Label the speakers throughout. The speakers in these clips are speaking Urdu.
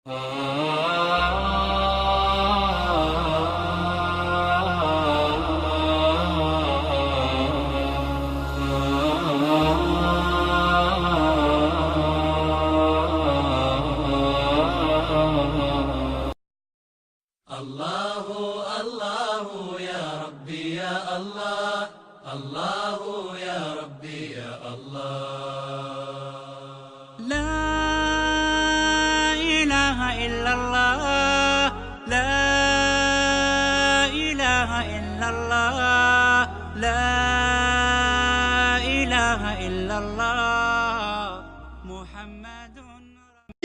Speaker 1: یہ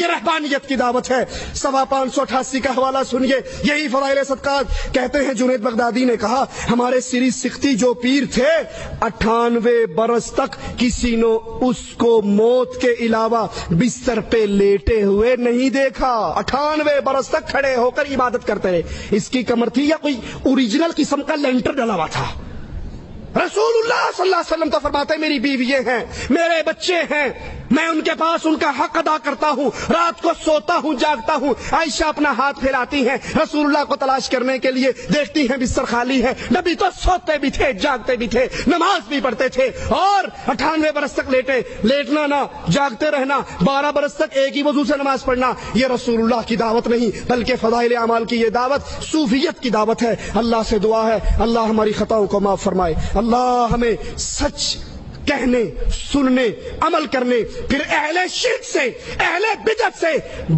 Speaker 1: رہبانیت کی دعوت ہے۔ 588 کا حوالہ سنیے، یہی فضائل صدقات کہتے ہیں۔ جنید بغدادی نے کہا ہمارے سری سختی جو پیر تھے 98 برس تک کسی نے اس کو موت کے علاوہ بستر پہ لیٹے ہوئے نہیں دیکھا۔ 98 برس تک کھڑے ہو کر عبادت کرتے رہے۔ اس کی کمر تھی یا کوئی اوریجنل قسم کا لینٹر ڈلا ہوا تھا؟ رسول اللہ صلی اللہ علیہ وسلم تو فرماتے ہیں میری بیویاں ہیں، میرے بچے ہیں، میں ان کے پاس ان کا حق ادا کرتا ہوں، رات کو سوتا ہوں جاگتا ہوں۔ عائشہ اپنا ہاتھ پھیلاتی ہیں، رسول اللہ کو تلاش کرنے کے لیے دیکھتی ہیں بستر خالی ہے۔ نبی تو سوتے بھی تھے، جاگتے بھی تھے، نماز بھی پڑھتے تھے، اور 98 برس تک لیٹنا نہ، جاگتے رہنا، 12 برس تک ایک ہی وضو سے نماز پڑھنا، یہ رسول اللہ کی دعوت نہیں بلکہ فضائل اعمال کی یہ دعوت صوفیت کی دعوت ہے۔ اللہ سے دعا ہے اللہ ہماری خطاؤں کو معاف فرمائے، اللہ ہمیں سچ کہنے، سننے، عمل کرنے، پھر اہل شرک سے، اہل بدعت سے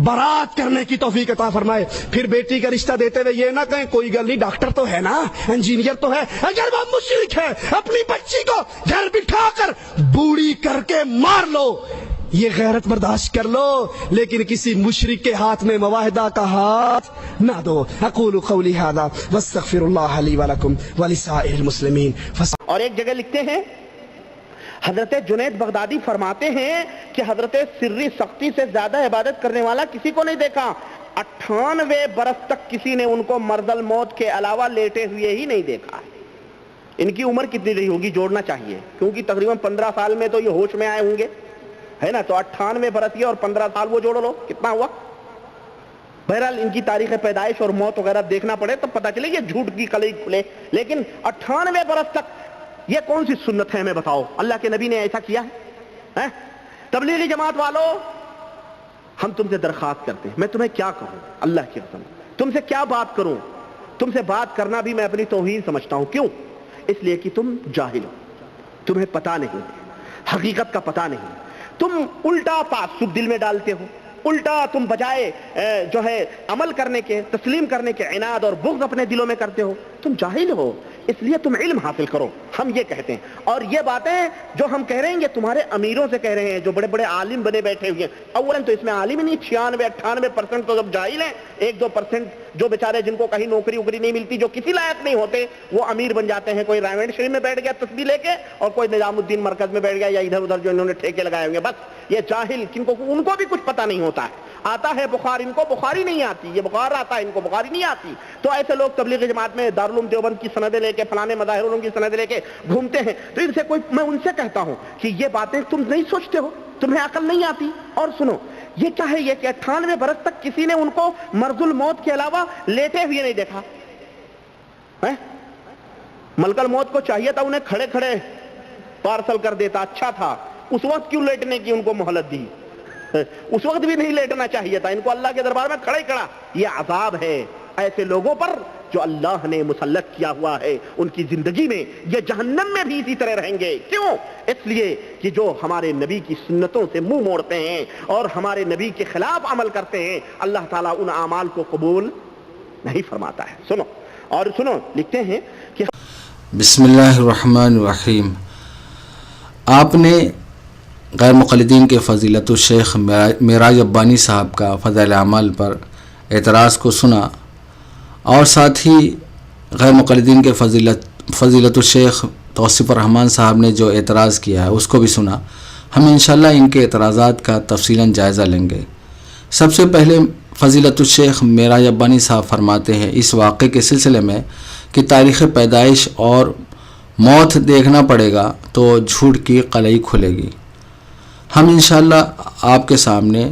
Speaker 1: برات کرنے کی توفیق عطا فرمائے۔ پھر بیٹی کا رشتہ دیتے ہوئے یہ نہ کہیں کوئی گل نہیں، ڈاکٹر تو ہے نا، انجینئر تو ہے۔ اگر وہ مشرک ہے اپنی بچی کو گھر بٹھا کر بوڑھی کر کے مار لو، یہ غیرت برداشت کر لو، لیکن کسی مشرک کے ہاتھ میں معاہدہ کا ہاتھ نہ دو۔ اقول قولی ھذا واستغفر اللہ لی ولکم ولسائر المسلمین۔
Speaker 2: اور ایک جگہ لکھتے ہیں حضرت جنید بغدادی فرماتے ہیں کہ حضرت سری سختی سے زیادہ عبادت کرنے والا کسی کو نہیں دیکھا۔ 98 برس تک کسی نے ان کو مرض الموت کے علاوہ لیٹے ہوئے ہی نہیں دیکھا۔ ان کی عمر کتنی رہی ہوگی جوڑنا چاہیے، کیونکہ تقریباً 15 سال میں تو یہ ہوش میں آئے ہوں گے، ہے نا؟ تو 98 برس یہ اور 15 سال وہ جوڑ لو، کتنا ہوا؟ بہرحال ان کی تاریخ پیدائش اور موت وغیرہ دیکھنا پڑے تو پتہ چلے یہ جھوٹ کی کلئی کھلے۔ لیکن 98 برس تک یہ کون سی سنت ہے ہمیں بتاؤ؟ اللہ کے نبی نے ایسا کیا ہے؟ تبلیغی جماعت والو، ہم تم سے درخواست کرتے ہیں، میں تمہیں کیا کہوں؟ اللہ کی قسم تم سے کیا بات کروں؟ تم سے بات کرنا بھی میں اپنی توہین سمجھتا ہوں۔ کیوں؟ اس لیے کہ تم جاہل ہو، تمہیں پتہ نہیں، حقیقت کا پتہ نہیں، تم الٹا تعصب دل میں ڈالتے ہو، الٹا تم بجائے جو ہے عمل کرنے کے، تسلیم کرنے کے، عناد اور بغض اپنے دلوں میں کرتے ہو۔ تم جاہل ہو، اس لیے تم علم حاصل کرو، ہم یہ کہتے ہیں۔ اور یہ باتیں جو ہم کہہ رہے ہیں یہ تمہارے امیروں سے کہہ رہے ہیں جو بڑے بڑے عالم بنے بیٹھے ہوئے ہیں۔ اولاً تو اس میں عالم ہی نہیں، 96-98% تو جب جاہل ہیں، 1-2% جو بیچارے جن کو کہیں نوکری وکری نہیں ملتی، جو کسی لائق نہیں ہوتے، وہ امیر بن جاتے ہیں۔ کوئی رائمنڈ شریف میں بیٹھ گیا تسبیح لے کے، اور کوئی نظام الدین مرکز میں بیٹھ گیا، یا ادھر ادھر جو انہوں نے ٹھیکے لگائے ہوئے۔ بس یہ جاہل، ان کو بھی کچھ پتہ نہیں ہوتا ہے۔ آتا ہے بخار، ان کو بخاری نہیں آتی، یہ بخار آتا ہے، ان کو بخاری نہیں آتی۔ تو ایسے لوگ تبلیغی جماعت میں دارالعلوم دیوبند کی سندیں لے کے، فلانے مظاہر علوم کی سندیں لے کے گھومتے ہیں۔ تو ان سے میں ان سے کہتا ہوں کہ یہ باتیں تم نہیں سوچتے ہو، تمہیں عقل نہیں آتی۔ اور سنو، یہ کیا ہے؟ یہ کہ 98 برس تک کسی نے ان کو مرض الموت کے علاوہ لیٹے ہوئے نہیں دیکھا۔ ملک الموت کو چاہیے تھا انہیں کھڑے کھڑے پارسل کر دیتا، اچھا تھا۔ اس وقت کیوں لیٹنے کی ان کو مہلت دی؟ اس وقت بھی نہیں لیٹنا چاہیے تھا ان کو، اللہ کے دربار میں کھڑے کھڑا۔ یہ عذاب ہے ایسے لوگوں پر جو اللہ نے مسلط کیا ہوا ہے، ان کی زندگی میں یہ جہنم میں بھی اسی طرح رہیں گے۔ کیوں؟ اس لیے کہ جو ہمارے نبی کی سنتوں سے منہ موڑتے ہیں اور ہمارے نبی کے خلاف عمل کرتے ہیں، اللہ تعالیٰ ان اعمال کو قبول نہیں فرماتا ہے۔ سنو اور سنو، لکھتے ہیں کہ
Speaker 3: بسم اللہ الرحمن الرحیم۔ آپ نے غیر مقلدین کے فضیلت الشیخ معراج ربانی صاحب کا فضائل اعمال پر اعتراض کو سنا، اور ساتھ ہی غیر مقلدین کے فضیلت الشیخ توصیف الرحمن صاحب نے جو اعتراض کیا ہے اس کو بھی سنا۔ ہم انشاءاللہ ان کے اعتراضات کا تفصیلاً جائزہ لیں گے۔ سب سے پہلے فضیلت الشیخ معراج ربانی صاحب فرماتے ہیں اس واقعے کے سلسلے میں کہ تاریخ پیدائش اور موت دیکھنا پڑے گا تو جھوٹ کی قلعی کھلے گی۔ ہم انشاءاللہ آپ کے سامنے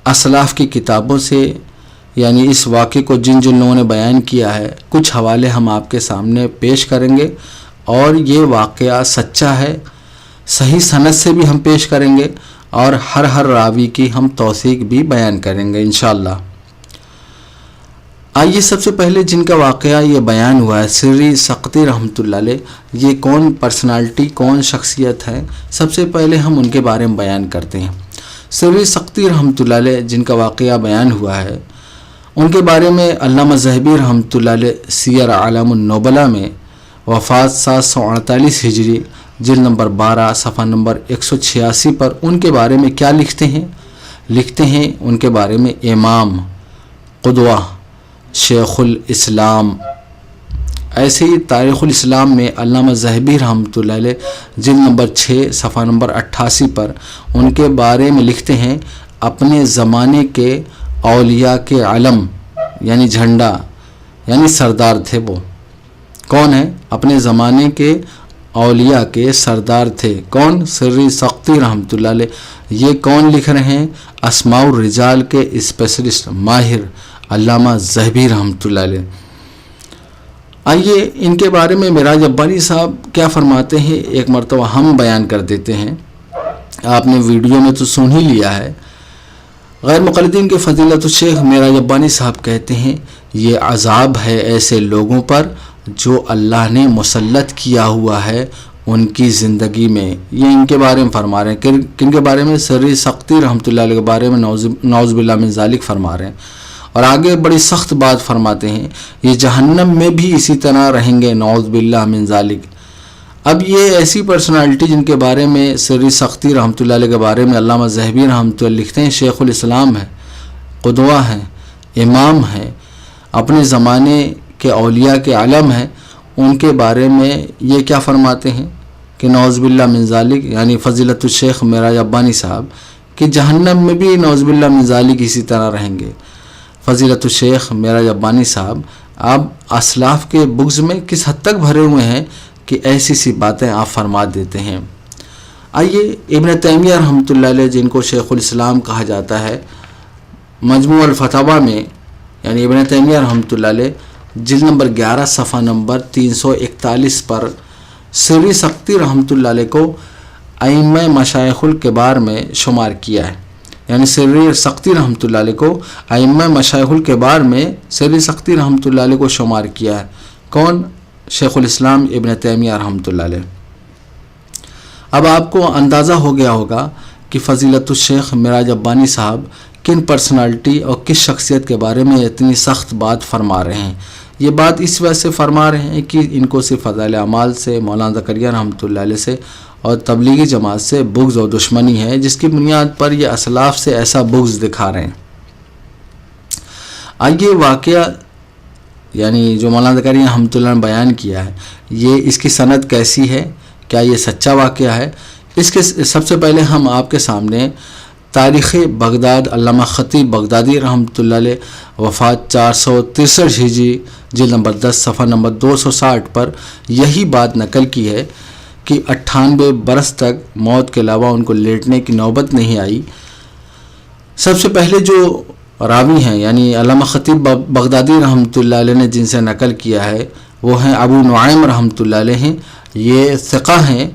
Speaker 3: اسلاف کی کتابوں سے، یعنی اس واقعے کو جن جن لوگوں نے بیان کیا ہے، کچھ حوالے ہم آپ کے سامنے پیش کریں گے، اور یہ واقعہ سچا ہے، صحیح سند سے بھی ہم پیش کریں گے، اور ہر راوی کی ہم توثیق بھی بیان کریں گے انشاءاللہ۔ آئیے سب سے پہلے جن کا واقعہ یہ بیان ہوا ہے، سری سقطی رحمۃ اللہ علیہ، یہ کون پرسنالٹی، کون شخصیت ہے، سب سے پہلے ہم ان کے بارے میں بیان کرتے ہیں۔ سری سقطی رحمۃ اللہ علیہ جن کا واقعہ بیان ہوا ہے، ان کے بارے میں علامہ ذہبی رحمۃ اللہ علیہ سیر اعلام النبلاء میں وفات 748 ہجری جلد نمبر 12 صفحہ نمبر 186 پر ان کے بارے میں کیا لکھتے ہیں ان کے بارے میں: امام، قدوہ، شیخ الاسلام۔ ایسے ہی تاریخ الاسلام میں علامہ ذہبی رحمۃ اللہ علیہ جلد نمبر 6 صفحہ نمبر 88 پر ان کے بارے میں لکھتے ہیں: اپنے زمانے کے اولیاء کے علم، یعنی جھنڈا، یعنی سردار تھے۔ وہ کون ہیں؟ اپنے زمانے کے اولیاء کے سردار تھے۔ کون؟ سری سقطی رحمۃ اللہ علیہ۔ یہ کون لکھ رہے ہیں؟ اسماء الرجال کے اسپیشلسٹ ماہر علامہ ذہبی رحمۃ اللہ علیہ۔ آئیے ان کے بارے میں معراج ربانی صاحب کیا فرماتے ہیں، ایک مرتبہ ہم بیان کر دیتے ہیں۔ آپ نے ویڈیو میں تو سن ہی لیا ہے۔ غیر مقلدین کے فضیلت الشیخ معراج ربانی صاحب کہتے ہیں: یہ عذاب ہے ایسے لوگوں پر جو اللہ نے مسلط کیا ہوا ہے ان کی زندگی میں۔ یہ ان کے بارے میں فرما رہے ہیں۔ کن کے بارے میں؟ سری سقطی رحمۃ اللہ علیہ کے بارے میں نعوذ باللہ من ذالک فرما رہے ہیں، اور آگے بڑی سخت بات فرماتے ہیں: یہ جہنم میں بھی اسی طرح رہیں گے، نعوذ باللہ من ذالک۔ اب یہ ایسی پرسنالٹی جن کے بارے میں سری سقطی رحمۃ اللہ علیہ کے بارے میں علامہ ذہبی رحمۃ اللہ لکھتے ہیں: شیخ الاسلام ہے، قدوہ ہیں، امام ہیں، اپنے زمانے کے اولیاء کے علم ہیں، ان کے بارے میں یہ کیا فرماتے ہیں کہ نعوذ باللہ من ذالک، یعنی فضیلت الشیخ معراج ربانی صاحب، کہ جہنم میں بھی نعوذ باللہ من ذالک اسی طرح رہیں گے۔ فضیلت الشیخ معراج ربانی صاحب آپ اسلاف کے بغض میں کس حد تک بھرے ہوئے ہیں کہ ایسی سی باتیں آپ فرما دیتے ہیں۔ آئیے ابن تیمیہ رحمۃ اللہ علیہ، جن کو شیخ الاسلام کہا جاتا ہے، مجموع الفتاوی میں، یعنی ابن تیمیہ رحمۃ اللہ علیہ جلد نمبر 11 صفحہ نمبر 341 پر سری سقطی رحمۃ اللہ علیہ کو ائمہ مشائخ الکبار میں شمار کیا ہے، یعنی سری سقطی رحمۃ اللہ علیہ کو ائمہ مشائخ الکبار میں سری سقطی رحمۃ اللہ علیہ کو شمار کیا ہے۔ کون؟ شیخ الاسلام ابن تیمیہ رحمۃ اللہ علیہ۔ اب آپ کو اندازہ ہو گیا ہوگا کہ فضیلت الشیخ معراج ربانی صاحب کن پرسنالٹی اور کس شخصیت کے بارے میں اتنی سخت بات فرما رہے ہیں۔ یہ بات اس وجہ سے فرما رہے ہیں کہ ان کو صرف فضائل اعمال سے، مولانا زکریا رحمۃ اللہ علیہ سے اور تبلیغی جماعت سے بغض اور دشمنی ہے، جس کی بنیاد پر یہ اسلاف سے ایسا بغض دکھا رہے ہیں۔ آئیے واقعہ، یعنی جو مولانا زکریا رحمۃ اللہ نے بیان کیا ہے، یہ اس کی سند کیسی ہے، کیا یہ سچا واقعہ ہے؟ اس کے سب سے پہلے ہم آپ کے سامنے تاریخ بغداد علامہ خطیب بغدادی رحمۃ اللہ علیہ وفات 463 ہجری جلد نمبر 10 صفحہ نمبر 260 پر یہی بات نقل کی ہے کہ 98 برس تک موت کے علاوہ ان کو لیٹنے کی نوبت نہیں آئی۔ سب سے پہلے جو راوی ہیں، یعنی علامہ خطیب بغدادی رحمۃ اللہ علیہ نے جن سے نقل کیا ہے، وہ ہیں ابو نعیم رحمۃ اللہ علیہ ہیں۔ یہ ثقہ ہیں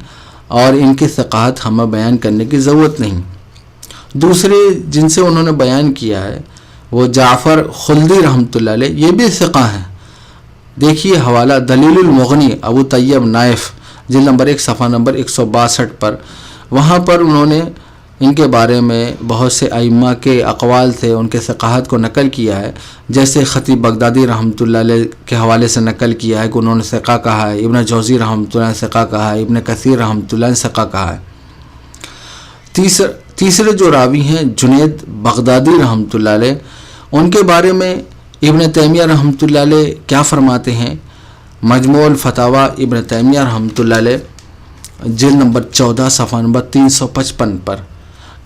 Speaker 3: اور ان کی ثقات ہمیں بیان کرنے کی ضرورت نہیں۔ دوسرے جن سے انہوں نے بیان کیا ہے وہ جعفر خلدی رحمۃ اللہ علیہ، یہ بھی ثقہ ہیں۔ دیکھیے حوالہ دلیل المغنی ابو طیب نائف جلد نمبر 1 صفحہ نمبر 162 پر، وہاں پر انہوں نے ان کے بارے میں بہت سے ائمہ کے اقوال تھے، ان کے ثقاہت کو نقل کیا ہے، جیسے خطیب بغدادی رحمۃ اللہ علیہ کے حوالے سے نقل کیا ہے کہ انہوں نے ثقہ کہا ہے، ابن جوزی رحمۃ اللہ نے ثقہ کہا ہے، ابن کثیر رحمۃ اللہ نے ثقہ کہا ہے۔ تیسرے جو راوی ہیں جنید بغدادی رحمۃ اللہ علیہ، ان کے بارے میں ابن تیمیہ رحمۃ اللہ علیہ کیا فرماتے ہیں؟ مجموع الفتاوی ابن تیمیہ رحمۃ اللہ علیہ جلد نمبر 14 صفحہ نمبر 355 پر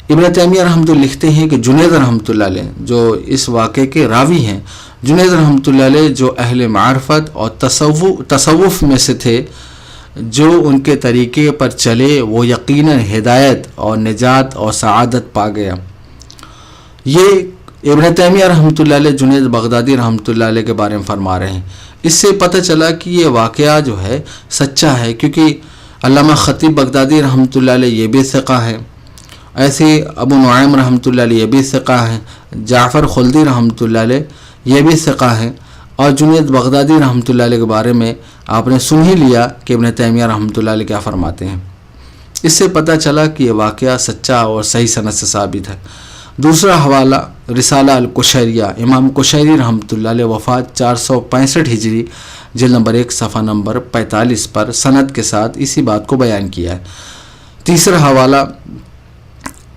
Speaker 3: ابن تیمیہ رحمۃ اللہ لکھتے ہیں کہ جنید رحمۃ اللہ علیہ جو اس واقعے کے راوی ہیں، جنید رحمۃ اللہ علیہ جو اہل معرفت اور تصوف میں سے تھے، جو ان کے طریقے پر چلے وہ یقیناً ہدایت اور نجات اور سعادت پا گیا۔ یہ ابن تیمیہ رحمۃ اللہ علیہ جنید بغدادی رحمۃ اللہ علیہ کے بارے میں فرما رہے ہیں۔ اس سے پتہ چلا کہ یہ واقعہ جو ہے سچا ہے، کیونکہ علامہ خطیب بغدادی رحمۃ اللہ علیہ یہ بھی ثقہ ہے، ایسے ابو نعیم رحمۃ اللہ علیہ یہ بھی ثقہ ہے، جعفر خلدی رحمۃ اللہ علیہ یہ بھی ثقہ ہے، اور جنید بغدادی رحمۃ اللہ علیہ کے بارے میں آپ نے سن ہی لیا کہ ابن تیمیہ رحمۃ اللہ علیہ کیا فرماتے ہیں۔ اس سے پتہ چلا کہ یہ واقعہ سچا اور صحیح سند سے ثابت ہے۔ دوسرا حوالہ رسالہ القشیریہ، امام قشیری رحمۃ اللہ علیہ وفات 465 ہجری، جلد نمبر 1 صفحہ نمبر 45 پر سند کے ساتھ اسی بات کو بیان کیا ہے۔ تیسرا حوالہ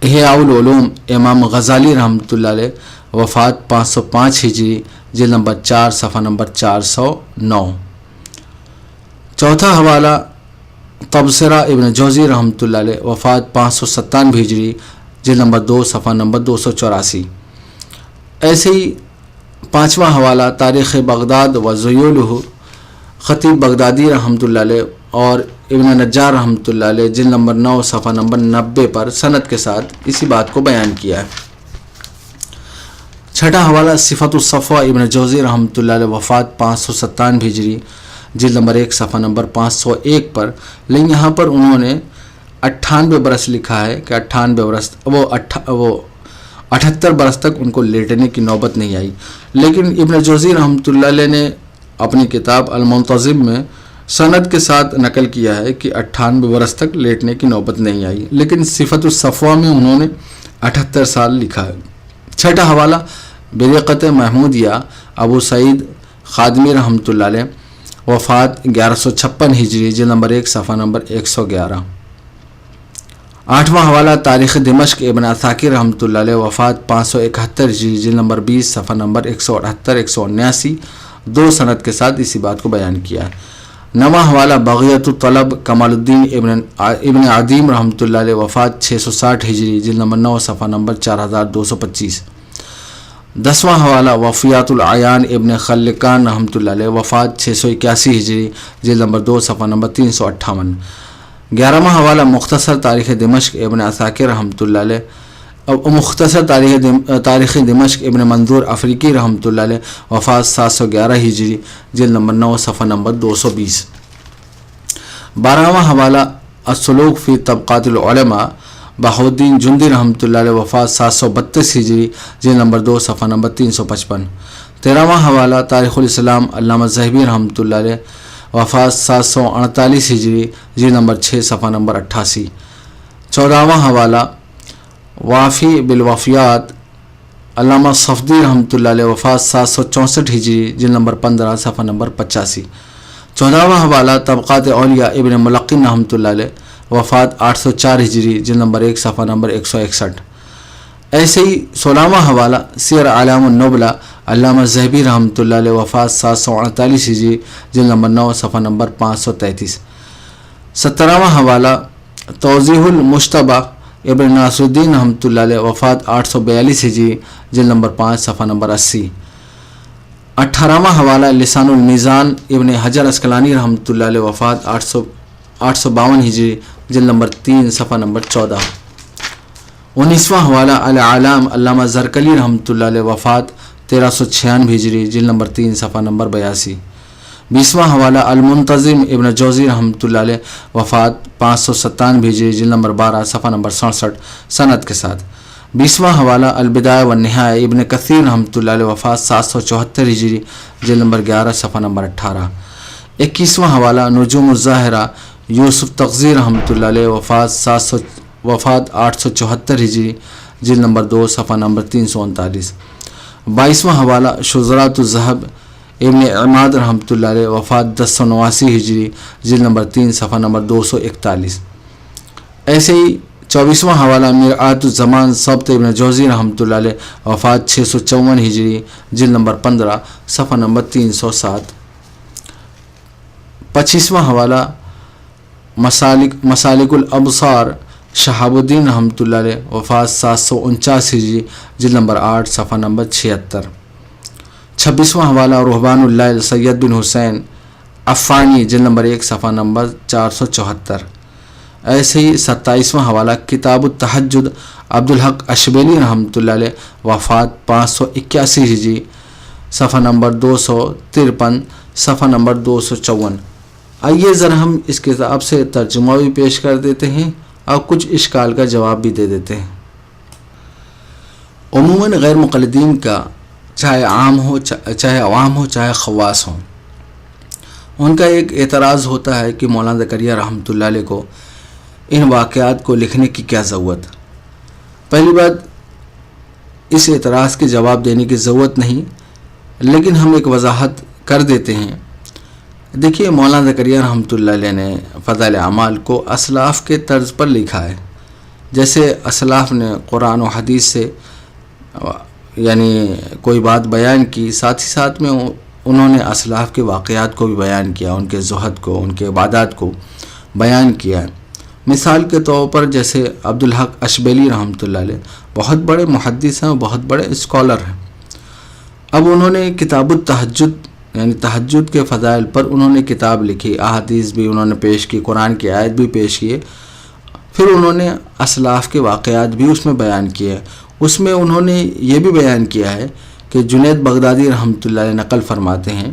Speaker 3: احیاء العلوم، امام غزالی رحمۃ اللہ علیہ وفات 505 ہجری، جلد نمبر 4 صفحہ نمبر 409۔ چوتھا حوالہ تبصرہ ابن جوزی رحمۃ اللہ علیہ وفات 597 ہجری، جلد نمبر 2 صفحہ نمبر 284۔ ایسے ہی پانچواں حوالہ تاریخ بغداد و ذیولہ، خطیب بغدادی رحمۃ اللہ علیہ اور ابن نجار رحمۃ اللہ علیہ، جلد نمبر 9 صفحہ نمبر 90 پر سند کے ساتھ اسی بات کو بیان کیا ہے۔ چھٹا حوالہ صفت الصفوہ ابن جوزی رحمۃ اللہ علیہ وفات 597 ہجری، جلد نمبر 1 صفحہ نمبر 501 پر، لیکن یہاں پر انہوں نے 98 برس لکھا ہے کہ 98 برس وہ 78 برس تک ان کو لیٹنے کی نوبت نہیں آئی، لیکن ابن جوزی رحمۃ اللہ علیہ نے اپنی کتاب المنتظم میں سند کے ساتھ نقل کیا ہے کہ 98 برس تک لیٹنے کی نوبت نہیں آئی، لیکن صفت الصفوہ میں انہوں نے 78 سال لکھا ہے۔ چھٹا حوالہ بریقت محمودیہ ابو سعید خادمی رحمۃ اللہ علیہ وفات 1156 ہجری، جلد نمبر 1 صفحہ نمبر 111۔ آٹھواں حوالہ تاریخ دمشق ابن عساکر رحمۃ اللہ علیہ وفات 571 ہجری، جلد نمبر 20 صفحہ نمبر 178 179، دو سند کے ساتھ اسی بات کو بیان کیا ہے۔ نواں حوالہ بغیت الطلب کمال الدین ابن عدیم رحمۃ اللہ علیہ وفات 660 ہجری، جلد نمبر 9 صفحہ نمبر 4225۔ دسواں حوالہ وفیات العیان ابن خلقان رحمۃ اللہ علیہ وفات 681 ہجری، جلد نمبر 2 صفحہ نمبر 358۔ 11واں حوالہ مختصر تاریخ دمشق ابن عساکر رحمۃ اللہ علیہ، مختصر تاریخ دمشق ابن منظور افریقی رحمۃ اللہ علیہ وفات 711 ہجری، جلد نمبر 9 صفحہ نمبر 220۔ 12واں حوالہ السلوک فی طبقات العلماء بہاؤالدین جندی رحمۃ اللہ علیہ وفات 732 ہجری، جلد نمبر 2 صفحہ نمبر 355۔ 13واں حوالہ تاریخ الاسلام علامہ ذہبی رحمۃ اللہ علیہ وفات 748 ہجری، جلد نمبر 6 صفحہ نمبر 88۔ 14واں حوالہ وافی بالوفیات علامہ صفدی رحمۃ اللہ علیہ وفات 764 ہجری، جلد نمبر 15 صفحہ نمبر 85۔ 14واں حوالہ طبقات اولیاء ابن ملقن رحمۃ اللہ علیہ وفات 804 ہجری، جلد نمبر 1 صفحہ نمبر 161۔ ایسے ہی 16واں حوالہ سیر اعلام النبلہ علامہ ذہبی رحمۃ اللہ علیہ وفات 748 ہجری، جلد نمبر 9 صفحہ نمبر 533۔ 17واں حوالہ توضیح المشتبہ ابن ناصر الدین رحمۃ اللہ علیہ وفات 842 ہجری، جلد نمبر 5 صفحہ نمبر 80۔ 18واں حوالہ لسان المیزان ابن حجر اسقلانی رحمۃ اللہ علیہ وفات 852 ہجری، جلد نمبر 3 صفحہ نمبر 14۔ 19واں حوالہ العلام علامہ زرکلی رحمۃ اللہ علیہ وفات 1396 ہجری، جلد نمبر 3 صفحہ نمبر 82۔ 20واں حوالہ المنتظم ابن جوزی رحمۃ اللہ علیہ وفات 597 ہجری، جلد نمبر 12 صفحہ نمبر 67 سند کے ساتھ۔ 20واں حوالہ البدایہ والنہایہ ابن کثیر رحمۃ اللہ علیہ وفات 774 ہجری، جلد نمبر 11 صفحہ نمبر 18۔ 21واں حوالہ نجوم الظاہرہ یوسف تقزی رحمۃ اللہ علیہ وفات 874 ہجری، جلد نمبر 2 صفحہ نمبر 339۔ 22واں حوالہ شذرات الذہب ابن عماد رحمۃ اللہ علیہ وفات 1089 ہجری، جلد نمبر 3 صفحہ نمبر 241۔ ایسے ہی 24واں حوالہ مرآت الزمان ثبت ابن جوزی رحمۃ اللہ علیہ وفات 654 ہجری، جلد نمبر 15 صفحہ نمبر 307۔ 25واں حوالہ مسالک الابصار شہاب الدین رحمۃ اللہ علیہ وفات 749 ہجری، جلد نمبر 8 صفحہ نمبر 76۔ 26واں حوالہ رہبان اللیل سید بن حسین عفانی، جلد نمبر 1 صفحہ نمبر 474۔ ایسے ہی 27واں حوالہ کتاب التہجد عبدالحق اشبیلی رحمۃ اللہ علیہ، وفات 581 ہجری، صفحہ نمبر 253، صفحہ نمبر 254۔ آئیے ذرا ہم اس کتاب سے ترجمہ بھی پیش کر دیتے ہیں اور کچھ اشکال کا جواب بھی دے دیتے ہیں۔ عموماً غیر مقلدین کا چاہے عام ہو چاہے عوام ہو چاہے خواص ہوں، ان کا ایک اعتراض ہوتا ہے کہ مولانا زکریا رحمۃ اللہ علیہ کو ان واقعات کو لکھنے کی کیا ضرورت۔ پہلی بات، اس اعتراض کے جواب دینے کی ضرورت نہیں، لیکن ہم ایک وضاحت کر دیتے ہیں۔ دیکھیے، مولانا زکریا رحمۃ اللہ علیہ نے فضائل اعمال کو اسلاف کے طرز پر لکھا ہے، جیسے اسلاف نے قرآن و حدیث سے یعنی کوئی بات بیان کی، ساتھ ہی ساتھ میں انہوں نے اسلاف کے واقعات کو بھی بیان کیا، ان کے زہد کو، ان کے عبادات کو بیان کیا ہے۔ مثال کے طور پر جیسے عبدالحق اشبیلی رحمۃ اللہ علیہ بہت بڑے محدث ہیں، بہت بڑے اسکالر ہیں۔ اب انہوں نے کتاب التہجد یعنی تہجد کے فضائل پر انہوں نے کتاب لکھی، احادیث بھی انہوں نے پیش کی، قرآن کی آیت بھی پیش کیے، پھر انہوں نے اسلاف کے واقعات بھی اس میں بیان کیے۔ اس میں انہوں نے یہ بھی بیان کیا ہے کہ جنید بغدادی رحمۃ اللہ علیہ نقل فرماتے ہیں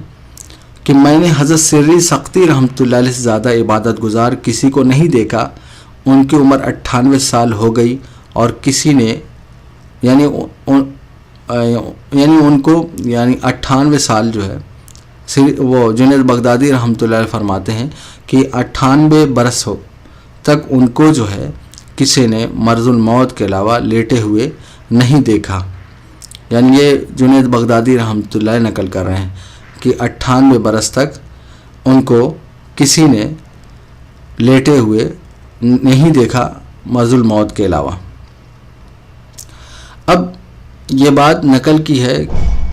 Speaker 3: کہ میں نے حضرت سری سختی رحمۃ اللہ علیہ سے زیادہ عبادت گزار کسی کو نہیں دیکھا۔ ان کی عمر 98 سال ہو گئی اور کسی نے یعنی ان کو 98 سال جو ہے وہ جنید بغدادی رحمۃ اللہ علیہ فرماتے ہیں کہ 98 برس تک ان کو جو ہے کسی نے مرض الموت کے علاوہ لیٹے ہوئے نہیں دیکھا۔ یعنی یہ جنید بغدادی رحمۃ اللہ علیہ نقل کر رہے ہیں کہ 98 برس تک ان کو کسی نے لیٹے ہوئے نہیں دیکھا مرض الموت کے علاوہ۔ اب یہ بات نقل کی ہے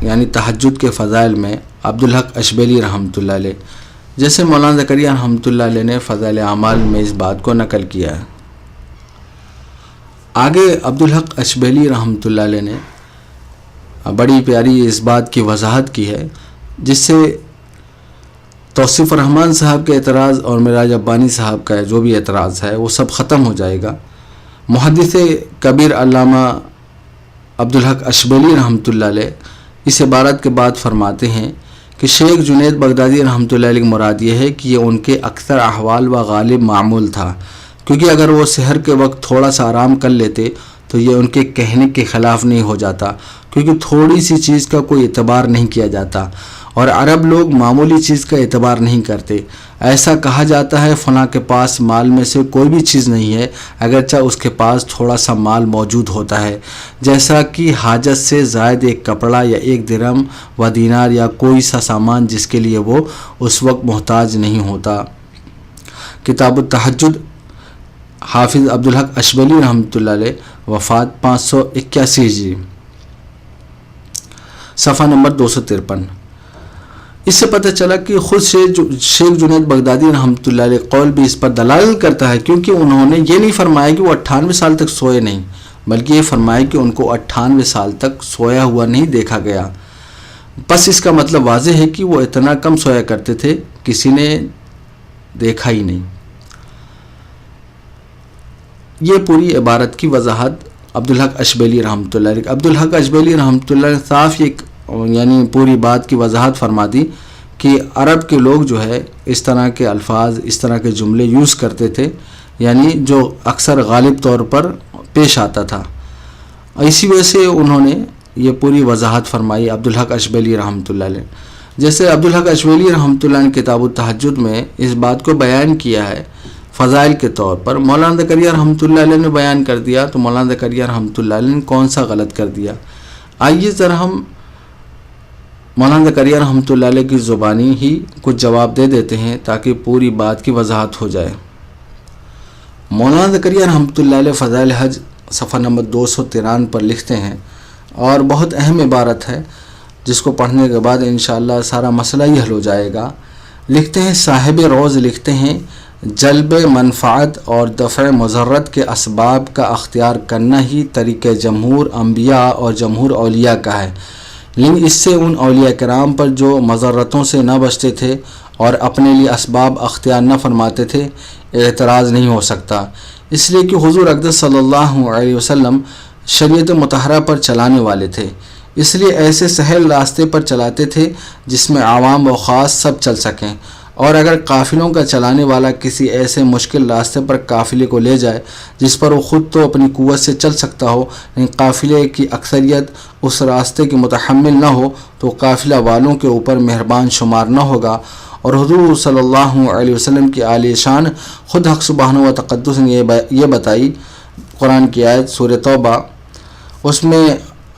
Speaker 3: یعنی تہجد کے فضائل میں عبدالحق اشبیلی رحمۃ اللہ علیہ، جیسے مولانا زکریا رحمۃ اللہ علیہ نے فضائل اعمال میں اس بات کو نقل کیا ہے۔ آگے عبدالحق اشبیلی رحمۃ اللہ علیہ نے بڑی پیاری اس بات کی وضاحت کی ہے، جس سے توصیف الرحمن صاحب کے اعتراض اور معراج ربانی صاحب کا جو بھی اعتراض ہے وہ سب ختم ہو جائے گا۔ محدث کبیر علامہ عبدالحق اشبیلی رحمۃ اللہ علیہ اس عبارت کے بعد فرماتے ہیں کہ شیخ جنید بغدادی رحمۃ اللہ علیہ کی مراد یہ ہے کہ یہ ان کے اکثر احوال و غالب معمول تھا، کیونکہ اگر وہ سحر کے وقت تھوڑا سا آرام کر لیتے تو یہ ان کے کہنے کے خلاف نہیں ہو جاتا، کیونکہ تھوڑی سی چیز کا کوئی اعتبار نہیں کیا جاتا، اور عرب لوگ معمولی چیز کا اعتبار نہیں کرتے۔ ایسا کہا جاتا ہے فلاں کے پاس مال میں سے کوئی بھی چیز نہیں ہے اگرچہ اس کے پاس تھوڑا سا مال موجود ہوتا ہے، جیسا کہ حاجت سے زائد ایک کپڑا یا ایک درہم و دینار یا کوئی سا سامان جس کے لیے وہ اس وقت محتاج نہیں ہوتا۔ کتاب التہجد حافظ عبدالحق اشبیلی رحمۃ اللہ علیہ، وفات 581 ہجری، صفحہ نمبر 253۔ اس سے پتہ چلا کہ خود شیخ جنید بغدادی رحمۃ اللہ علیہ قول بھی اس پر دلالت کرتا ہے، کیونکہ انہوں نے یہ نہیں فرمایا کہ وہ 98 سال تک سوئے نہیں، بلکہ یہ فرمایا کہ ان کو 98 سال تک سویا ہوا نہیں دیکھا گیا۔ بس اس کا مطلب واضح ہے کہ وہ اتنا کم سویا کرتے تھے کسی نے دیکھا ہی نہیں۔ یہ پوری عبارت کی وضاحت عبدالحق اشبیلی رحمۃ اللہ علیہ عبدالحق اشبیلی رحمۃ اللہ علیہ صاف یعنی پوری بات کی وضاحت فرما دی کہ عرب کے لوگ جو ہے اس طرح کے الفاظ، اس طرح کے جملے یوز کرتے تھے، یعنی جو اکثر غالب طور پر پیش آتا تھا۔ اسی وجہ سے انہوں نے یہ پوری وضاحت فرمائی عبدالحق اشبیلی رحمۃ اللہ علیہ۔ جیسے عبدالحق اشبیلی رحمۃ اللہ علیہ کتاب التہجد میں اس بات کو بیان کیا ہے فضائل کے طور پر، مولانا زکریا رحمۃ اللہ علیہ نے بیان کر دیا، تو مولانا زکریا رحمۃ اللہ علیہ نے کون سا غلط کر دیا؟ آئیے ذرا ہم مولانا زکریا رحمۃ اللہ علیہ کی زبانی ہی کچھ جواب دے دیتے ہیں تاکہ پوری بات کی وضاحت ہو جائے۔ مولانا زکریا رحمۃ اللہ علیہ فضائل حج صفحہ نمبر 253 پر لکھتے ہیں، اور بہت اہم عبارت ہے جس کو پڑھنے کے بعد انشاءاللہ سارا مسئلہ ہی حل ہو جائے گا۔ لکھتے ہیں صاحب روز لکھتے ہیں جلب منفعت اور دفع مضرت کے اسباب کا اختیار کرنا ہی طریقہ جمہور انبیاء اور جمہور اولیاء کا ہے، لیکن اس سے ان اولیاء کرام پر جو مضرتوں سے نہ بچتے تھے اور اپنے لیے اسباب اختیار نہ فرماتے تھے اعتراض نہیں ہو سکتا، اس لیے کہ حضور اقدس صلی اللہ علیہ وسلم شریعت مطہرہ پر چلانے والے تھے، اس لیے ایسے سہل راستے پر چلاتے تھے جس میں عوام و خاص سب چل سکیں، اور اگر قافلوں کا چلانے والا کسی ایسے مشکل راستے پر قافلے کو لے جائے جس پر وہ خود تو اپنی قوت سے چل سکتا ہو لیکن قافلے کی اکثریت اس راستے کی متحمل نہ ہو تو قافلہ والوں کے اوپر مہربان شمار نہ ہوگا۔ اور حضور صلی اللہ علیہ وسلم کی عالی شان خود حق سبحانہ و تقدس نے یہ بتائی، قرآن کی آیت سورہ توبہ، اس میں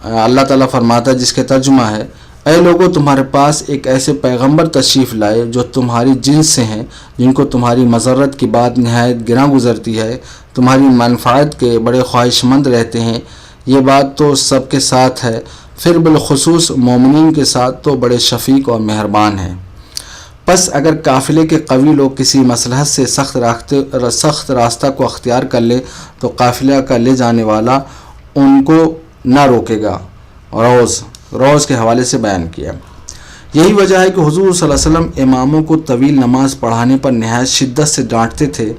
Speaker 3: اللہ تعالیٰ فرماتا ہے جس کے ترجمہ ہے، اے لوگو تمہارے پاس ایک ایسے پیغمبر تشریف لائے جو تمہاری جنس سے ہیں، جن کو تمہاری مضرت کی بات نہایت گراں گزرتی ہے، تمہاری منفعت کے بڑے خواہش مند رہتے ہیں، یہ بات تو سب کے ساتھ ہے، پھر بالخصوص مومنین کے ساتھ تو بڑے شفیق اور مہربان ہیں۔ پس اگر قافلے کے قوی لوگ کسی مصلحت سے سخت راستہ کو اختیار کر لیں تو قافلہ کا لے جانے والا ان کو نہ روکے گا۔ روز کے حوالے سے بیان کیا۔ یہی وجہ ہے کہ حضور صلی اللہ علیہ وسلم اماموں کو طویل نماز پڑھانے پر نہایت شدت سے ڈانٹتے تھے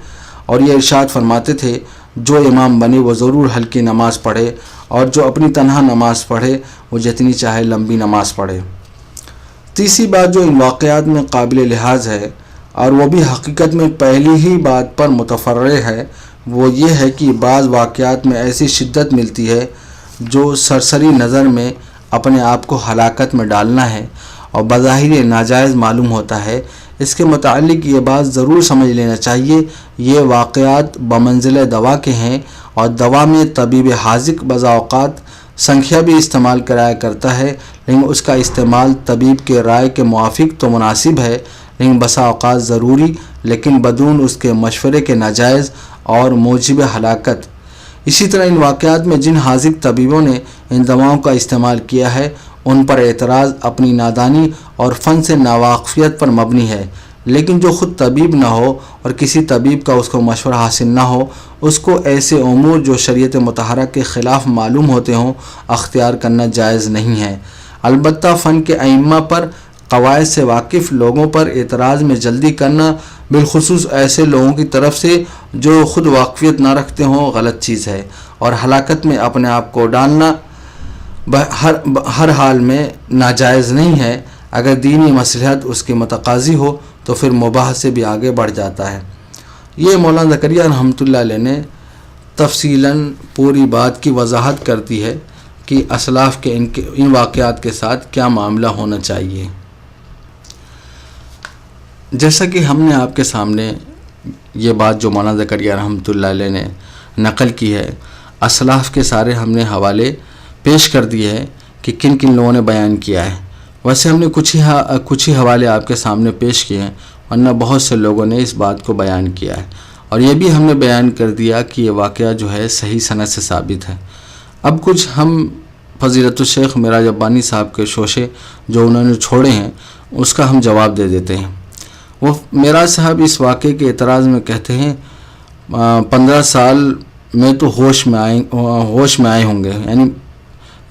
Speaker 3: اور یہ ارشاد فرماتے تھے، جو امام بنے وہ ضرور ہلکی نماز پڑھے، اور جو اپنی تنہا نماز پڑھے وہ جتنی چاہے لمبی نماز پڑھے۔ تیسری بات جو ان واقعات میں قابل لحاظ ہے اور وہ بھی حقیقت میں پہلی ہی بات پر متفرع ہے، وہ یہ ہے کہ بعض واقعات میں ایسی شدت ملتی ہے جو سرسری نظر میں اپنے آپ کو ہلاکت میں ڈالنا ہے اور بظاہر ناجائز معلوم ہوتا ہے۔ اس کے متعلق یہ بات ضرور سمجھ لینا چاہیے، یہ واقعات بمنزل دوا کے ہیں اور دوا میں طبیب حاذق بعض اوقات سنکھیا بھی استعمال کرایا کرتا ہے، لیکن اس کا استعمال طبیب کے رائے کے موافق تو مناسب ہے، لیکن بسا اوقات ضروری لیکن بدون اس کے مشورے کے ناجائز اور موجب ہلاکت۔ اسی طرح ان واقعات میں جن حاذق طبیبوں نے ان دواؤں کا استعمال کیا ہے ان پر اعتراض اپنی نادانی اور فن سے ناواقفیت پر مبنی ہے، لیکن جو خود طبیب نہ ہو اور کسی طبیب کا اس کو مشورہ حاصل نہ ہو، اس کو ایسے امور جو شریعت مطہرہ کے خلاف معلوم ہوتے ہوں اختیار کرنا جائز نہیں ہے۔ البتہ فن کے ائمہ پر، قواعد سے واقف لوگوں پر اعتراض میں جلدی کرنا، بالخصوص ایسے لوگوں کی طرف سے جو خود واقفیت نہ رکھتے ہوں، غلط چیز ہے، اور ہلاکت میں اپنے آپ کو ڈالنا ہر حال میں ناجائز نہیں ہے۔ اگر دینی مصلحت اس کی متقاضی ہو تو پھر مباح سے بھی آگے بڑھ جاتا ہے۔ یہ مولانا زکریا رحمۃ اللہ علیہ نے تفصیلاً پوری بات کی وضاحت کرتی ہے کہ اسلاف کے ان واقعات کے ساتھ کیا معاملہ ہونا چاہیے۔ جیسا کہ ہم نے آپ کے سامنے یہ بات جو مولانا زکریا رحمۃ اللہ علیہ نے نقل کی ہے، اسلاف کے سارے ہم نے حوالے پیش کر دیے ہیں کہ کن کن لوگوں نے بیان کیا ہے۔ ویسے ہم نے کچھ ہی حوالے آپ کے سامنے پیش کیے ہیں، ورنہ بہت سے لوگوں نے اس بات کو بیان کیا ہے، اور یہ بھی ہم نے بیان کر دیا کہ یہ واقعہ جو ہے صحیح سند سے ثابت ہے۔ اب کچھ ہم فضیلت الشیخ معراج ربانی صاحب کے شوشے جو انہوں نے چھوڑے ہیں اس کا ہم جواب دے دیتے ہیں۔ وہ معراج صاحب اس واقعے کے اعتراض میں کہتے ہیں 15 سال میں تو ہوش میں آئے ہوں گے،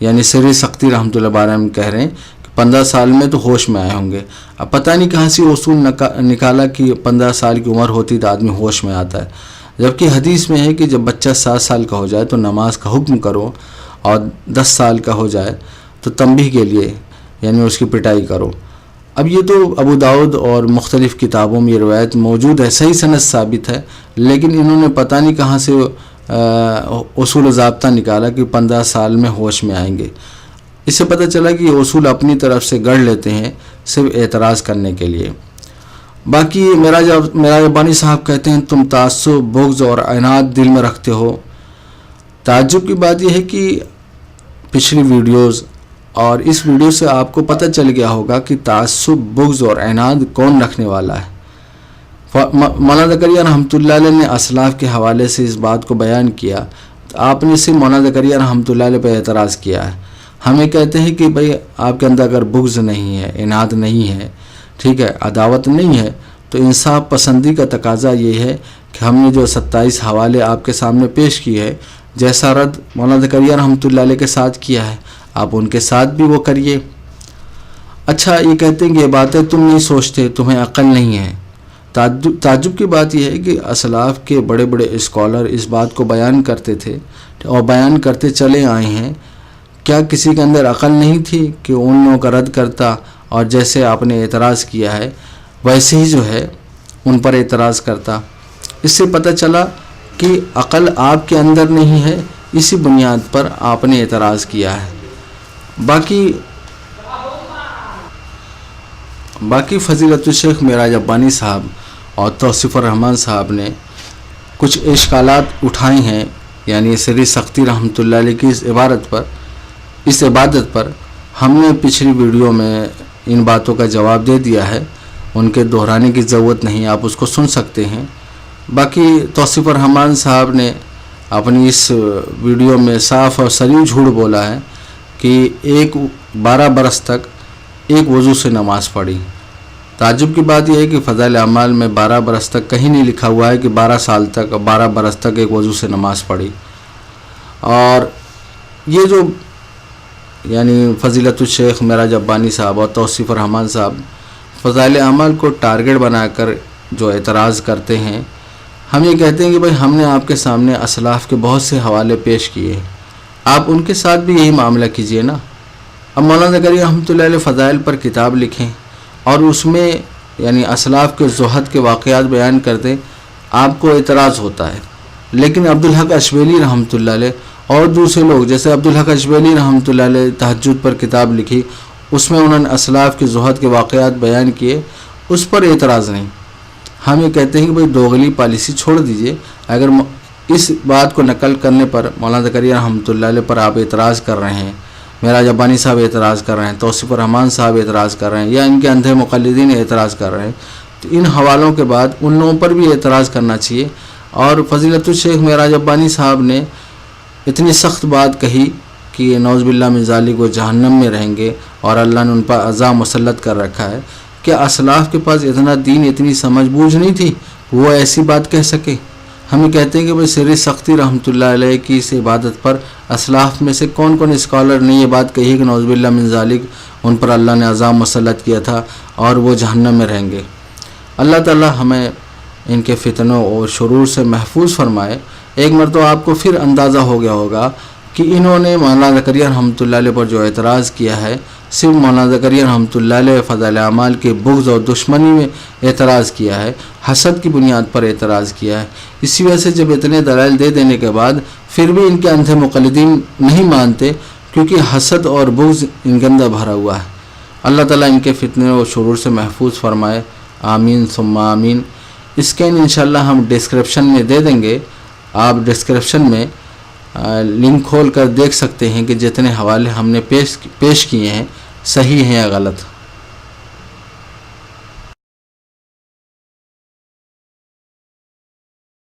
Speaker 3: یعنی سری سختی رحمۃ اللہ بارہ میں کہہ رہے ہیں کہ 15 سال میں تو ہوش میں آئے ہوں گے۔ اب پتہ نہیں کہاں سے اصول نکالا کہ 15 سال کی عمر ہوتی تو آدمی ہوش میں آتا ہے، جبکہ حدیث میں ہے کہ جب بچہ 7 سال کا ہو جائے تو نماز کا حکم کرو، اور 10 سال کا ہو جائے تو تنبیہ کے لیے یعنی اس کی پٹائی کرو۔ اب یہ تو ابو داؤد اور مختلف کتابوں میں یہ روایت موجود ہے، صحیح سند ثابت ہے، لیکن انہوں نے پتہ نہیں کہاں سے اصول و ضابطہ نکالا کہ 15 سال میں ہوش میں آئیں گے۔ اس سے پتہ چلا کہ یہ اصول اپنی طرف سے گڑھ لیتے ہیں صرف اعتراض کرنے کے لیے۔ باقی معراج ربانی صاحب کہتے ہیں تم تعصب، بغض اور عناد دل میں رکھتے ہو۔ تعجب کی بات یہ ہے کہ پچھلی ویڈیوز اور اس ویڈیو سے آپ کو پتہ چل گیا ہوگا کہ تعصب، بغض اور عناد کون رکھنے والا ہے۔ مولانا زکریا رحمۃ اللہ علیہ نے اسلاف کے حوالے سے اس بات کو بیان کیا، تو آپ نے صرف مولانا زکریا رحمۃ اللہ علیہ پہ اعتراض کیا ہے۔ ہمیں کہتے ہیں کہ بھئی آپ کے اندر اگر بغض نہیں ہے، عناد نہیں ہے، ٹھیک ہے، عداوت نہیں ہے، تو انصاف پسندی کا تقاضا یہ ہے کہ ہم نے جو 27 حوالے آپ کے سامنے پیش کیے ہے، جیسا رد مولانا زکریا رحمۃ اللہ علیہ کے ساتھ کیا ہے، آپ ان کے ساتھ بھی وہ کریے۔ اچھا، یہ کہتے ہیں کہ یہ باتیں تم نہیں سوچتے، تمہیں عقل نہیں ہے۔ تعجب کی بات یہ ہے کہ اسلاف کے بڑے بڑے اسکالر اس بات کو بیان کرتے تھے اور بیان کرتے چلے آئے ہیں، کیا کسی کے اندر عقل نہیں تھی کہ ان لوگوں کا رد کرتا اور جیسے آپ نے اعتراض کیا ہے ویسے ہی جو ہے ان پر اعتراض کرتا؟ اس سے پتہ چلا کہ عقل آپ کے اندر نہیں ہے، اسی بنیاد پر آپ نے اعتراض کیا ہے۔ باقی فضیلت الشیخ معراج ربانی صاحب اور توصیف الرحمان صاحب نے کچھ اشکالات اٹھائے ہیں، یعنی سری سختی رحمۃ اللہ علیہ کی اس عبادت پر ہم نے پچھلی ویڈیو میں ان باتوں کا جواب دے دیا ہے، ان کے دہرانے کی ضرورت نہیں، آپ اس کو سن سکتے ہیں۔ باقی توصیف الرحمان صاحب نے اپنی اس ویڈیو میں صاف اور صریح جھوٹ بولا ہے کہ 12 برس تک ایک وضو سے نماز پڑھی۔ تعجب کی بات یہ ہے کہ فضائل اعمال میں 12 برس تک کہیں نہیں لکھا ہوا ہے کہ 12 برس تک ایک وضو سے نماز پڑھی۔ اور یہ جو یعنی فضیلت الشیخ معراج ربانی صاحب اور توصیف الرحمان صاحب فضائل اعمال کو ٹارگٹ بنا کر جو اعتراض کرتے ہیں، ہم یہ کہتے ہیں کہ بھائی ہم نے آپ کے سامنے اسلاف کے بہت سے حوالے پیش کیے ہیں، آپ ان کے ساتھ بھی یہی معاملہ کیجئے نا۔ اب مولانا زکریا رحمۃ اللہ علیہ فضائل پر کتاب لکھیں اور اس میں یعنی اسلاف کے زہد کے واقعات بیان کرتے، آپ کو اعتراض ہوتا ہے۔ لیکن عبدالحق اشبیلی رحمۃ اللہ علیہ اور دوسرے لوگ جیسے عبدالحق اشبیلی رحمۃ اللہ علیہ تہجد پر کتاب لکھی، اس میں انہوں نے اسلاف کے زہد کے واقعات بیان کیے، اس پر اعتراض نہیں۔ ہم یہ کہتے ہیں کہ بھئی دوغلی پالیسی چھوڑ دیجئے۔ اگر اس بات کو نقل کرنے پر مولانا زکریا رحمۃ اللہ علیہ پر آپ اعتراض کر رہے ہیں، معراج ربانی صاحب اعتراض کر رہے ہیں، توصیف الرحمان صاحب اعتراض کر رہے ہیں، یا ان کے اندھے مقلدین اعتراض کر رہے ہیں، تو ان حوالوں کے بعد ان لوگوں پر بھی اعتراض کرنا چاہیے۔ اور فضیلت الشیخ معراج ربانی صاحب نے اتنی سخت بات کہی کہ نعوذ باللہ من ذالک وہ جہنم میں رہیں گے اور اللہ نے ان پر عذاب مسلط کر رکھا ہے۔ کہ اسلاف کے پاس اتنا دین، اتنی سمجھ بوجھ نہیں تھی وہ ایسی بات کہہ سکے؟ ہم کہتے ہیں کہ بھئی سری سختی رحمۃ اللہ علیہ کی اس عبادت پر اسلاف میں سے کون کون اسکالر نے یہ بات کہی کہ نعوذ باللہ من ذالک ان پر اللہ نے عذاب مسلط کیا تھا اور وہ جہنم میں رہیں گے۔ اللہ تعالی ہمیں ان کے فتنوں اور شرور سے محفوظ فرمائے۔ ایک مرتبہ آپ کو پھر اندازہ ہو گیا ہوگا کہ انہوں نے مولانا زکریا رحمۃ اللہ علیہ پر جو اعتراض کیا ہے، صرف مولانا زکریا رحمۃ اللہ علیہ فضائل اعمال کے بغض اور دشمنی میں اعتراض کیا ہے، حسد کی بنیاد پر اعتراض کیا ہے۔ اسی وجہ سے جب اتنے دلائل دے دینے کے بعد پھر بھی ان کے اندھے مقلدین نہیں مانتے، کیونکہ حسد اور بغض ان کے اندر بھرا ہوا ہے۔ اللہ تعالیٰ ان کے فتنے اور شرور سے محفوظ فرمائے، آمین ثم آمین۔ اس کے انشاءاللہ ہم ڈسکرپشن میں دے دیں گے، آپ ڈسکرپشن میں لنک کھول کر دیکھ سکتے ہیں کہ جتنے حوالے ہم نے پیش کیے ہیں صحیح ہیں یا غلط۔